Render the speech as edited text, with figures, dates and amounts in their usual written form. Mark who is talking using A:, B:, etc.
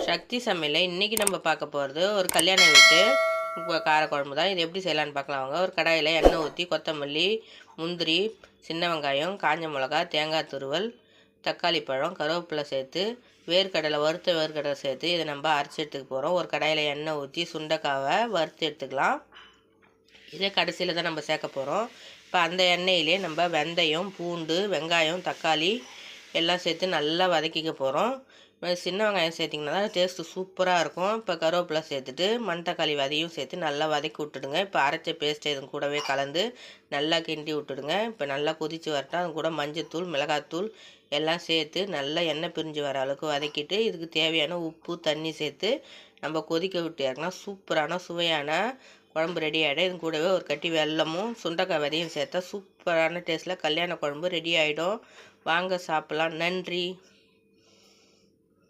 A: சக்தி சமையலில் இன்றைக்கி நம்ம பார்க்க போகிறது ஒரு கல்யாண வீட்டு காரக்குழம்பு தான். இது எப்படி செய்யலான்னு பார்க்கலாம். அவங்க ஒரு கடாயில் எண்ணெய் ஊற்றி கொத்தமல்லி, முந்திரி, சின்ன வெங்காயம், காஞ்ச மிளகா, தேங்காய் துருவல், தக்காளி பழம், கருவேப்பிலை சேர்த்து வேர்க்கடலை வறுத்த வேர்க்கடலை சேர்த்து இதை நம்ம அரைச்சி எடுத்துக்க போகிறோம். ஒரு கடாயில் எண்ணெய் ஊற்றி சுண்டைக்காவை வறுத்து எடுத்துக்கலாம். இதே கடைசியில் தான் நம்ம சேர்க்க போகிறோம். இப்போ அந்த எண்ணெயிலே நம்ம வெந்தயம், பூண்டு, வெங்காயம், தக்காளி எல்லாம் சேர்த்து நல்லா வதக்கிக்க போகிறோம். சின்ன வெங்காயம் சேர்த்திங்கன்னா தான் டேஸ்ட்டு சூப்பராக இருக்கும். இப்போ கருவேப்பிலை சேர்த்துட்டு மணத்தக்காளி விதையும் சேர்த்து நல்லா வதக்கி விட்டுடுங்க. இப்போ அரைச்ச பேஸ்ட் இது கூடவே கலந்து நல்லா கிண்டி விட்டுடுங்க. இப்போ நல்லா கொதித்து வரட்டும். அது கூட மஞ்சத்தூள், மிளகாத்தூள் எல்லாம் சேர்த்து நல்லா எண்ணெய் பிரிஞ்சு வர அளவுக்கு வதக்கிட்டு இதுக்கு தேவையான உப்பு, தண்ணி சேர்த்து நம்ம கொதிக்க விட்டு இறங்கினா சூப்பரான சுவையான குழம்பு ரெடி ஆகிடும். இது கூடவே ஒரு கட்டி வெல்லமும் சுண்டைக்காய் விதையும் சேர்த்தா சூப்பரான டேஸ்ட்டில் கல்யாண குழம்பு ரெடி ஆகிடும். வாங்க சாப்பிட்லாம். நன்றி.